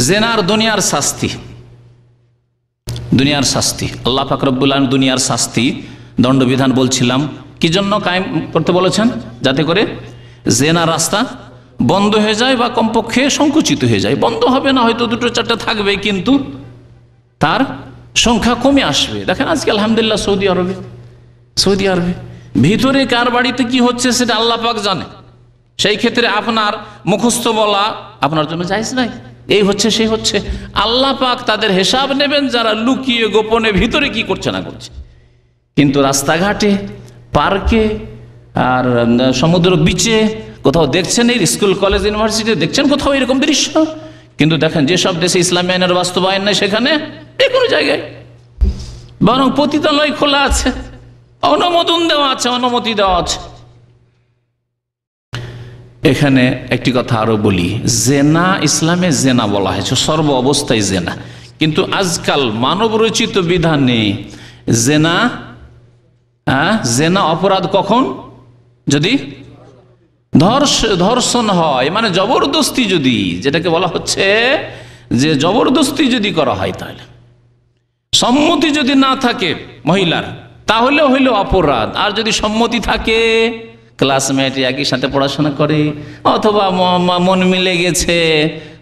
জেনার দুনিয়ার শাস্তি, দুনিয়ার শাস্তি আল্লাহ পাক রব্বুল আলামিন দুনিয়ার শাস্তি দণ্ডবিধান বলছিলাম কি জন্য কায়েম করতে বলেছেন, যাতে করে জেনা রাস্তা বন্ধ হয়ে যায় বা কমপক্ষে সংকুচিত হয়ে যায়। বন্ধ হবে না, হয়তো দুটো চারটে থাকবে, কিন্তু তার সংখ্যা কমে আসবে। দেখেন আজকে আলহামদুলিল্লাহ সৌদি আরবে ভিতরে কার বাড়িতে কি হচ্ছে সেটা আল্লাহ পাক জানে। সেই ক্ষেত্রে আপনার মুখস্থ বলা আপনার জন্য জায়েজ নাই, এই হচ্ছে সেই হচ্ছে। আল্লাহ পাক তাদের হিসাব নেবেন যারা লুকিয়ে গোপনে ভিতরে কি করছে না করছে। কিন্তু রাস্তাঘাটে, পার্কে, আর সমুদ্র বিচে কোথাও দেখছেন, এই স্কুল কলেজ ইউনিভার্সিটি দেখছেন কোথাও এরকম দৃশ্য? কিন্তু দেখেন যেসব দেশে ইসলামী আইনের বাস্তবায়ন নেই সেখানে যে কোনো জায়গায় বরং পতিতালয় খোলা আছে, অনুমোদন দেওয়া আছে, অনুমতি দেওয়া আছে। এখানে একটি কথা আরো বলি, জেনা ইসলামে জেনা বলা হয়েছে, সর্ব অবস্থায় জেনা। কিন্তু আজকাল মানব রচিত বিধানে জেনা জেনা অপরাধ কখন? যদি ধর্ষণ হয়, মানে জবরদস্তি, যদি যেটাকে বলা হচ্ছে যে জবরদস্তি যদি করা হয়, তাহলে সম্মতি যদি না থাকে মহিলার তাহলে হইল অপরাধ। আর যদি সম্মতি থাকে, ক্লাসমেট একই সাথে পড়াশোনা করে অথবা মন মিলে গেছে,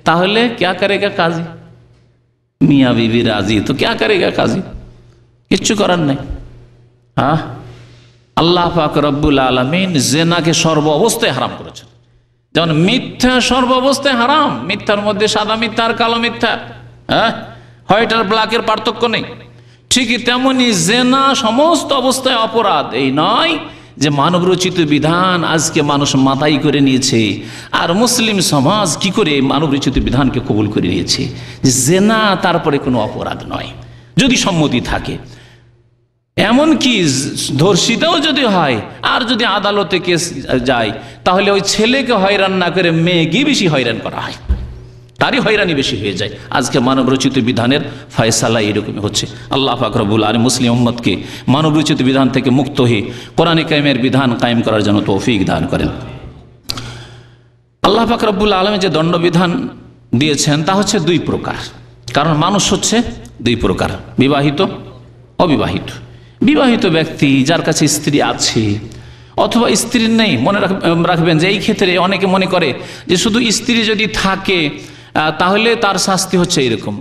তাহলে ক্যা করেগা কাজী, মিয়া বিবি রাজি তো ক্যা করেগা কাজী, কিচ্ছু করার নাই। আল্লাহ পাক রব্বুল আলামিন জেনাকে সর্ব অবস্থায় হারাম করেছেন। যেমন মিথ্যা সর্ব অবস্থায় হারাম, মিথ্যার মধ্যে সাদা মিথ্যা আর কালো মিথ্যা, হোয়াইট আর ব্ল্যাকের পার্থক্য নেই, ঠিকই তেমনি জেনা সমস্ত অবস্থায় অপরাধ। এই নয় যে মানব রচিত বিধান আজকে মানুষ মাথায় করে নিয়েছে, আর মুসলিম সমাজ কি করে মানব রচিত বিধানকে কবুল করে নিয়েছে যে জেনা তারপরে কোনো অপরাধ নয় যদি সম্মতি থাকে। এমনকি ধর্ষিতাও যদি হয় আর যদি আদালতে কেস যায়, তাহলে ওই ছেলেকে হয়রান না করে মেয়েকে বেশি হয়রান করা হয়, তারই হয়রানি বেশি হয়ে যায়। আজকে মানব রচিত বিধানের ফয়সালা এরকমই হচ্ছে। আল্লাহ পাক রব্বুল আলামিন মুসলিম উম্মতকে মানব রচিত বিধান থেকে মুক্ত হয়ে কোরআনে কায়েমের বিধান কায়েম করার জন্য তৌফিক দান করেন। আল্লাহ পাক রব্বুল আলামিন যে দণ্ডবিধান দিয়েছেন তা হচ্ছে দুই প্রকার, কারণ মানুষ হচ্ছে দুই প্রকার, বিবাহিত, অবিবাহিত। বিবাহিত ব্যক্তি যার কাছে স্ত্রী আছে অথবা স্ত্রী নেই, মনে রাখবেন যে এই ক্ষেত্রে অনেকে মনে করে যে শুধু স্ত্রী যদি থাকে তাহলে তার শাস্তি হচ্ছে এরকম।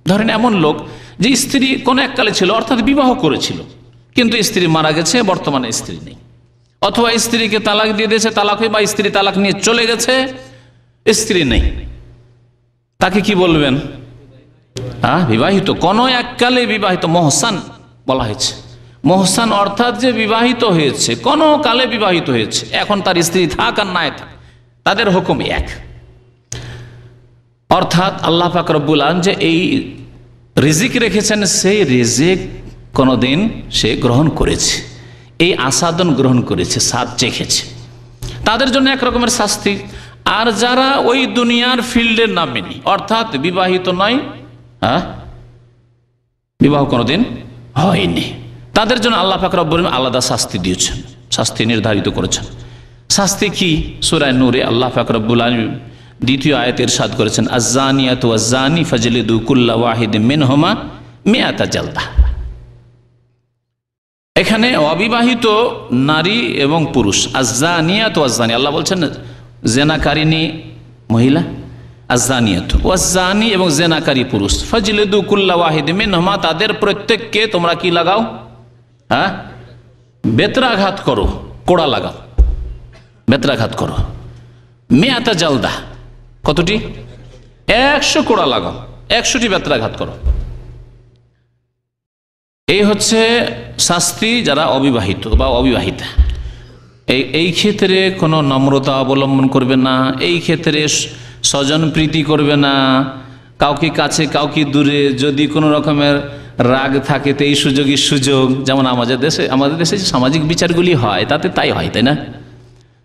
ধরেন এমন লোক যে স্ত্রী কোনো এককালে ছিল, অর্থাৎ বিবাহ করেছিল, কিন্তু স্ত্রী মারা গেছে, বর্তমানে স্ত্রী নেই, অথবা স্ত্রীকে তালাক দিয়ে দিয়েছে, তালাক হয়ে বা স্ত্রী তালাক নিয়ে চলে গেছে, স্ত্রী নেই, তাকে কি বলবেন? বিবাহিত, কোনো এককালে বিবাহিত, মহসান বলা হয়েছে। মহসান অর্থাৎ যে বিবাহিত হয়েছে, কোনো কালে বিবাহিত হয়েছে, এখন তার স্ত্রী থাক আর নাই থাক তাদের হুকুম এক। অর্থাৎ আল্লাহ পাক রব্বুল আলামিন যে এই রিজিক রেখেছেন, সেই রিজিক কোনোদিন সে গ্রহণ করেছে, এই আসাদন গ্রহণ করেছে, স্বাদ চেখেছে, তাদের জন্য এক রকমের শাস্তি। আর যারা ওই দুনিয়ার ফিল্ডের নামেনি, অর্থাৎ বিবাহিত নয়, বিবাহ কোনোদিন হয়নি, তাদের জন্য আল্লাহ পাক রব্বুল আলামিন আলাদা শাস্তি দিয়েছেন, শাস্তি নির্ধারিত করেছেন। শাস্তি কি? সূরা নূরে আল্লাহ পাক রব্বুল আলামিন দ্বিতীয় আয়াতে ইরশাদ করেছেন, আয-যানিয়াতু ওয়াজ-যানি ফাজলিদু কুল্লা ওয়াহিদিম মিনহুমা মিআতা জালদা। এখানে অবিবাহিত নারী এবং পুরুষ, আয-যানিয়াতু ওয়াজ-যানি, আল্লাহ বলছেন জেনাকারিনী মহিলা, আয-যানিয়াতু ওয়াজ-যানি এবং জেনাকারী পুরুষ, ফাজলিদু কুল্লা ওয়াহিদিম মিনহুমা, তাদের প্রত্যেককে তোমরা কি লাগাও? বেত্রাঘাত করো, কোড়া লাগাও, বেত্রাঘাত করো। মিআতা জালদা, কতটি? 100 কোড়া লাগাও, 100টি বেত্রাঘাত করো। এই হচ্ছে শাস্তি যারা অবিবাহিত বা অবিবাহিতা। এই ক্ষেত্রে কোনো নম্রতা অবলম্বন করবে না, এই ক্ষেত্রে স্বজন প্রীতি করবে না, কাউকে কাছে কাউকে দূরে, যদি কোনো রকমের রাগ থাকে তো এই সুযোগ, যেমন আমাদের দেশে যে সামাজিক বিচারগুলি হয় তাতে তাই হয়, তাই না?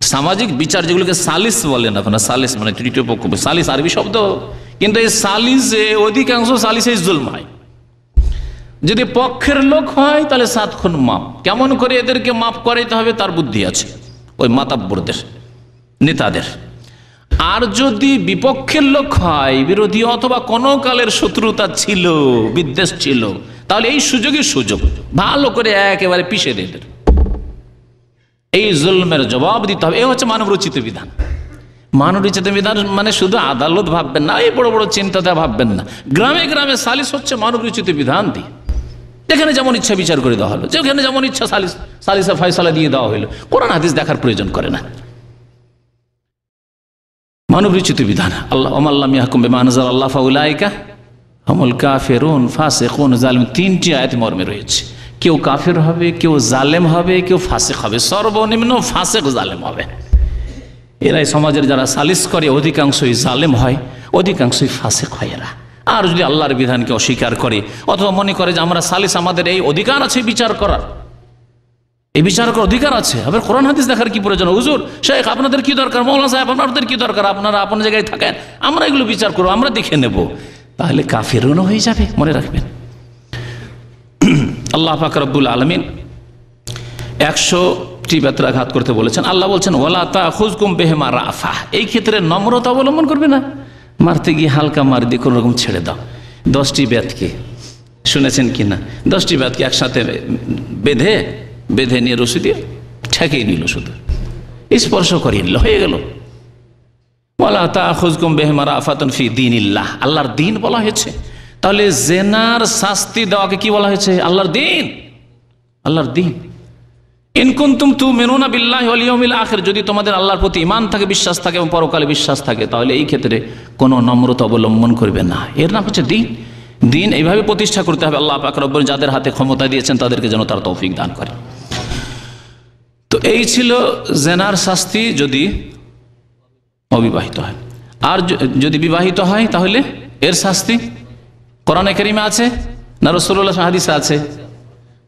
সামাজিক বিচার যেগুলোকে সালিস বলেন আপনারা, সালিস মানে তৃতীয় পক্ষ, সালিস আরবি শব্দ, কিন্তু এই সালিসে অধিকাংশ সালিসে জুলম হয়। যদি পক্ষের লোক হয় তাহলে 7 খুন মাপ। কেমন করে এদেরকে মাপ করাইতে হবে তার বুদ্ধি আছে ওই মাতাব্বরদের, নেতাদের। আর যদি বিপক্ষের লোক হয়, বিরোধী অথবা কোনো কালের শত্রুতা ছিল, বিদ্বেষ ছিল, তাহলে এই সুযোগের সুযোগ ভালো করে একেবারে পিষে দেবে, এই জুলমের জবাব দিতে হবে। এই হচ্ছে মানব রচিত বিধান। মানব রচিত বিধান মানে শুধু আদালত ভাববেন না, এই বড় বড় চিন্তাটা ভাববেন না। গ্রামে গ্রামে সালিস হচ্ছে মানব রচিত বিধান দিয়ে, যেখানে যেমন ইচ্ছা বিচার করে দেওয়া হলো, যেখানে যেমন ইচ্ছা সালিসে ফয়সালা দিয়ে দেওয়া হলো, কোরআন হাদিস দেখার প্রয়োজন করে না। মানব রচিত বিধান। আল্লাহ ওমাল্লাম ইয়াহকুম বিমা আনজালাল্লাহ ফাউলাইকা হুমুল কাফিরুন ফাসিকুন জালিম, তিনটি আয়াত মর্মে রয়েছে। কেউ কাফের হবে, কেউ জালেম হবে, কেউ ফাসিক হবে, সর্বনিম্ন ফাসিক জালেম হবে। এরাই সমাজের যারা সালিস করে অধিকাংশই জালেম হয়, অধিকাংশই ফাসিক হয় এরা। আর যদি আল্লাহর বিধানকে অস্বীকার করে অথবা মনে করে যে আমরা সালিস, আমাদের এই অধিকার আছে বিচার করার, এই বিচার করার অধিকার আছে, আবার কোরআন হাদিস দেখার কি প্রয়োজন? হুজুর, শেখ আপনাদের কি দরকার, মৌলানা সাহেব আপনাদের কি দরকার, আপনারা আপন জায়গায় থাকেন, আমরা এগুলো বিচার করবো, আমরা দেখে নেব, তাহলে কাফিরুনও হয়ে যাবে। মনে রাখবেন, আল্লাহ পাক রব্বুল আলামিন 100টি বেত্রাঘাত করতে বলেছেন। আল্লাহ বলছেন ওয়ালা তাখুযকুম বিহিমা রাফা, এই ক্ষেত্রে নম্রতা অবলম্বন করবে না, মারতে গিয়ে হালকা মার দিয়ে কোনো রকম ছেড়ে দাও। 10টি বেতকে শুনেছেন কি না, 10টি বেতকে একসাথে বেঁধে নিয়ে রশি দিয়ে ঠেকিয়ে নিল, শুধু স্পর্শ করিয়ে নিল, হয়ে গেল। ওয়ালা তাখুযকুম বিহিমা রাফাতুন ফি দীনিল্লাহ, আল্লাহর দ্বীন বলা হয়েছে। তাহলে জেনার শাস্তি দেওয়াকে কি বলা হয়েছে? আল্লাহর দ্বীন, আল্লাহর দ্বীন। ইন কুনতুম তুমিনুনা বিল্লাহি ওয়াল ইয়াউমিল আখির, যদি তোমাদের আল্লাহর প্রতি ঈমান থাকে, বিশ্বাস থাকে এবং পরকালে বিশ্বাস থাকে, তাহলে এই ক্ষেত্রে কোনো নম্রতা অবলম্বন করবে না। এর নাম হচ্ছে দ্বীন। দ্বীন এইভাবে প্রতিষ্ঠা করতে হবে। আল্লাহ পাক রব্বুল যাদের হাতে ক্ষমতা দিয়েছেন তাদেরকে যেন তার তৌফিক দান করে। তো এই ছিল জেনার শাস্তি যদি অবিবাহিত হয়। আর যদি বিবাহিত হয় তাহলে এর শাস্তি কোরআনে কারিমে আছে না রাসূলুল্লাহ হাদিসে আছে?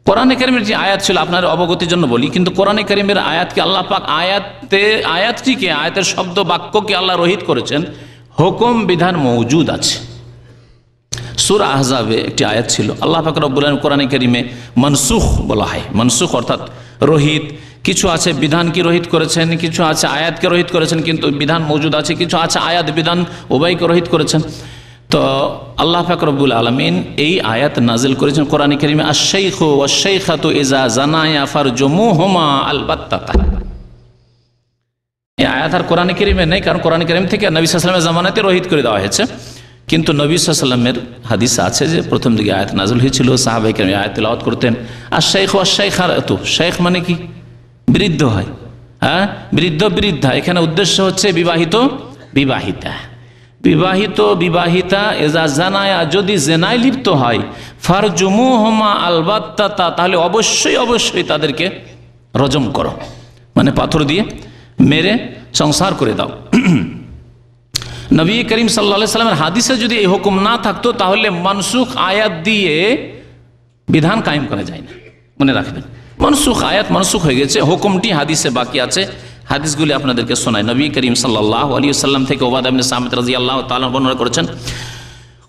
কোরআনে কারিমের যে আয়াত ছিল, আপনার অবগতির জন্য বলি, কিন্তু কোরআনে কারিমের আয়াতকে আল্লাহ পাক আয়াতটিকে, আয়াতের শব্দ বাক্যকে আল্লাহ রহিত করেছেন, হুকুম বিধান মওজুদ আছে। সূরা আহজাবে একটি আয়াত ছিল, আল্লাহ পাক রব্বুল আলামিন কোরআনে কারিমে মনসুখ বলা হয়, মনসুখ অর্থাৎ রহিত। কিছু আছে বিধানকে রহিত করেছেন, কিছু আছে আয়াতকে রহিত করেছেন, কিন্তু বিধান মওজুদ আছে। কিছু আছে আয়াত বিধান উভয়কে রহিত করেছেন। তো আল্লাহ পাক রব্বুল আলামিন এই আয়াত নাজিল করেছেন কোরআনে কারিমে, আশ-শাইখু ওয়াশ-শাইখাতু ইযা জানায়া ফারজুমুহুমা আল-বাত্তাতা। এই আয়াত আর কোরআনে কারিমে নেই, কারণ কোরআনে কারিম থেকে নবী সাল্লাল্লাহু আলাইহি ওয়াসাল্লামের জামানাতে রহিত করে দেওয়া হয়েছে। কিন্তু নবী সাল্লাল্লাহু আলাইহি ওয়াসাল্লামের হাদিস আছে যে প্রথম দিকে আয়াত নাজিল হয়েছিল, সাহাবায়ে কেরাম আয়াত তেলাওয়াত করতেন। আশ-শাইখু ওয়াশ-শাইখাতু, শাইখ মানে কি? বৃদ্ধ হয়, হ্যাঁ, বৃদ্ধ বৃদ্ধা। এখানে উদ্দেশ্য হচ্ছে বিবাহিত বিবাহিতা, বিবাহিত বিবাহিতা এজা জানায়া, যদি জেনায় লিপ্ত হয়, ফারজুমুহুমা আল-বাত্তাতা, তাহলে অবশ্যই অবশ্যই তাদেরকে রজম করো, মানে পাথর দিয়ে মেরে সংসার করে দাও। নবী করিম সাল্লাল্লাহু আলাইহি সাল্লামের হাদিসে যদি এই হুকুম না থাকতো, তাহলে মানসুখ আয়াত দিয়ে বিধান কায়েম করা যায় না। মনে রাখবেন, মানসুখ আয়াত মানসুখ হয়ে গেছে, হুকুমটি হাদিসে বাকি আছে। হাদিসগুলি আপনাদেরকে শোনায়। নবী করিম সাল্লাল্লাহু আলাইহি ওয়াসাল্লাম থেকে উবাদা ইবনে সামিত রাদিয়াল্লাহু তাআলা বর্ণনা করেছেন,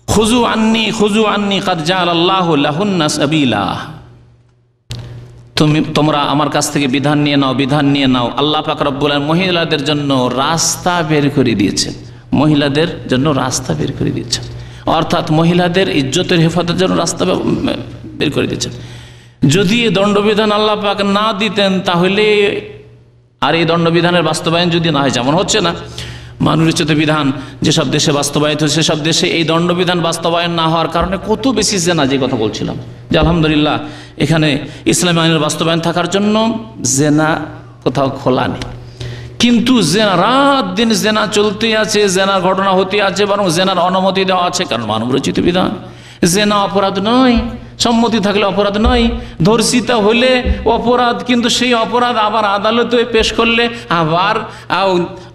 খুযু আন্নী কাদ জাআলাল্লাহু লাহুন্না সাবিলা, তোমরা আমার কাছ থেকে বিধান নিয়ে নাও, বিধান নিয়ে নাও। আল্লাহ পাক রব্বুল আলামিন মহিলাদের জন্য রাস্তা বের করে দিয়েছেন, মহিলাদের জন্য রাস্তা বের করে দিয়েছেন, অর্থাৎ মহিলাদের ইজ্জতের হেফাজতের জন্য রাস্তা বের করে দিয়েছেন। যদি এই দণ্ডবিধান আল্লাহ পাক না দিতেন, তাহলে আর এই দণ্ডবিধানের বাস্তবায়ন যদি না হয়, যেমন হচ্ছে না, মানবরচিত বিধান যেসব দেশে বাস্তবায়িত হচ্ছে, সেসব দেশে এই দণ্ডবিধান বাস্তবায়ন না হওয়ার কারণে কত বেশি জেনা, যে কথা বলছিলাম যে আলহামদুলিল্লাহ এখানে ইসলামী আইনের বাস্তবায়ন থাকার জন্য জেনা কোথাও খোলা নেই, কিন্তু জেনা রাত দিন জেনা চলতে আছে, জেনার ঘটনা হতে আছে, বরং জেনার অনুমতি দেওয়া আছে, কারণ মানবরচিত বিধান। জেনা অপরাধ নয়, সম্মতি থাকলে অপরাধ নয়, ধর্ষিতা হলে অপরাধ, কিন্তু সেই অপরাধ আবার আদালতে পেশ করলে আবার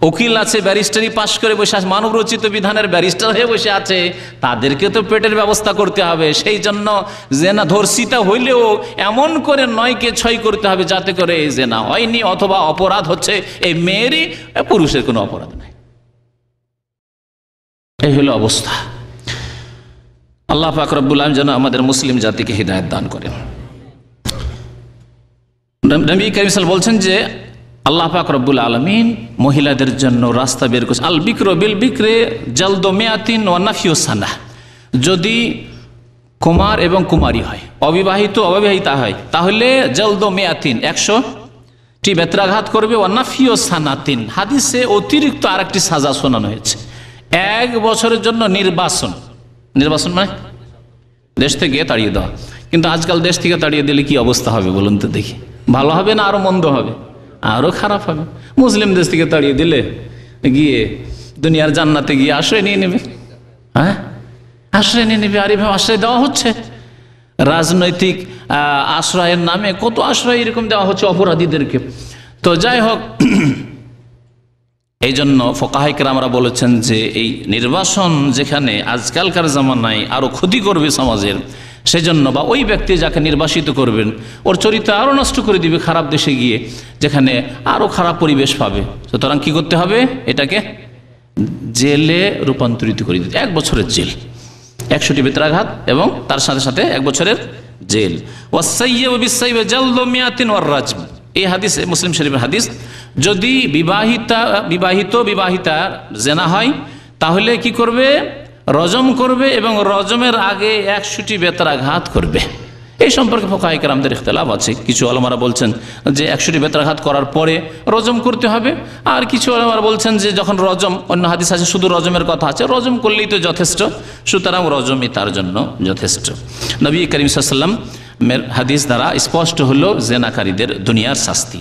উকিল আছে, ব্যারিস্টারি পাশ করে বসে আছে, মানব রচিত বিধানের ব্যারিস্টার হয়ে বসে আছে, তাদেরকে তো পেটের ব্যবস্থা করতে হবে। সেই জন্য জেনা ধর্ষিতা হইলেও এমন করে 9কে 6 করতে হবে, যাতে করে এই জেনা হয়নি, অথবা অপরাধ হচ্ছে এই মেয়েরই, পুরুষের কোনো অপরাধ নাই। এই হলো অবস্থা। আল্লাহ পাক রব্বুল আলামিন যেন আমাদের মুসলিম জাতিকে হিদায়াত দান করেন। নবী কারীম সাল্লাল্লাহু আলাইহি ওয়াসাল্লাম বলছেন যে আল্লাহ পাক রব্বুল আলামিন মহিলাদের জন্য রাস্তা বের করেছে। আল বিক্র বিল বিক্রে জালদু মিয়াতিন ওয়া নাফিউ সানাহ, যদি কুমার এবং কুমারী হয়, অবিবাহিত অবিবাহিতা হয়, তাহলে জালদু মিয়াতিন 100টি বেত্রাঘাত করবে, ওয়া নাফিউ সানাতিন, হাদিসে অতিরিক্ত আরেকটি সাজা শোনানো হয়েছে, 1 বছরের জন্য নির্বাসন। নির্বাসন মানে দেশ থেকে তাড়িয়ে দেওয়া। কিন্তু আজকাল দেশ থেকে তাড়িয়ে দিলে কি অবস্থা হবে বলুন তো দেখি, ভালো হবে না আরো মন্দ হবে? আরো খারাপ হবে। মুসলিম দেশ থেকে তাড়িয়ে দিলে গিয়ে দুনিয়ার জান্নাতে গিয়ে আশ্রয় নিয়ে নেবে। হ্যাঁ, আশ্রয় নিয়ে নেবে। আর এভাবে আশ্রয় দেওয়া হচ্ছে, রাজনৈতিক আশ্রয়ের নামে কত আশ্রয় এরকম দেওয়া হচ্ছে অপরাধীদেরকে। তো যাই হোক, এই জন্য ফোকাহায়ে কেরামরা বলেছেন যে এই নির্বাসন যেখানে আজকালকার জামানায় আরো ক্ষতি করবে সমাজের, সেজন্য বা ওই ব্যক্তি যাকে নির্বাসিত করবেন ওর চরিত্র আরো নষ্ট করে দিবে খারাপ দেশে গিয়ে, যেখানে আরো খারাপ পরিবেশ পাবে। সুতরাং কি করতে হবে, এটাকে জেলে রূপান্তরিত করে দিতে, 1 বছরের জেল, 100টি বেত্রাঘাত এবং তার সাথে সাথে 1 বছরের জেল। ওয়াসাইয়্যিবু বিসাইয়্যিবি জালদু মিয়াতিন ওয়ার রাজম, এই হাদিস মুসলিম শরীফের হাদিস। যদি বিবাহিতা জেনা হয় তাহলে কি করবে, রজম করবে এবং রজমের আগে 100টি বেত্রাঘাত করবে। এই সম্পর্কে ফোকাহায়ে কেরামদের ইখতিলাফ আছে। কিছু ওলামারা বলছেন যে 100টি বেত্রাঘাত করার পরে রজম করতে হবে, আর কিছু ওলামারা বলছেন যে যখন রজম, অন্য হাদিস আছে শুধু রজমের কথা আছে, রজম করলেই তো যথেষ্ট, সুতরাং রজমই তার জন্য যথেষ্ট। নবী করিম সাল্লাল্লাহু আলাইহি ওয়াসাল্লামের হাদিস দ্বারা স্পষ্ট হলো জেনাকারীদের দুনিয়ার শাস্তি।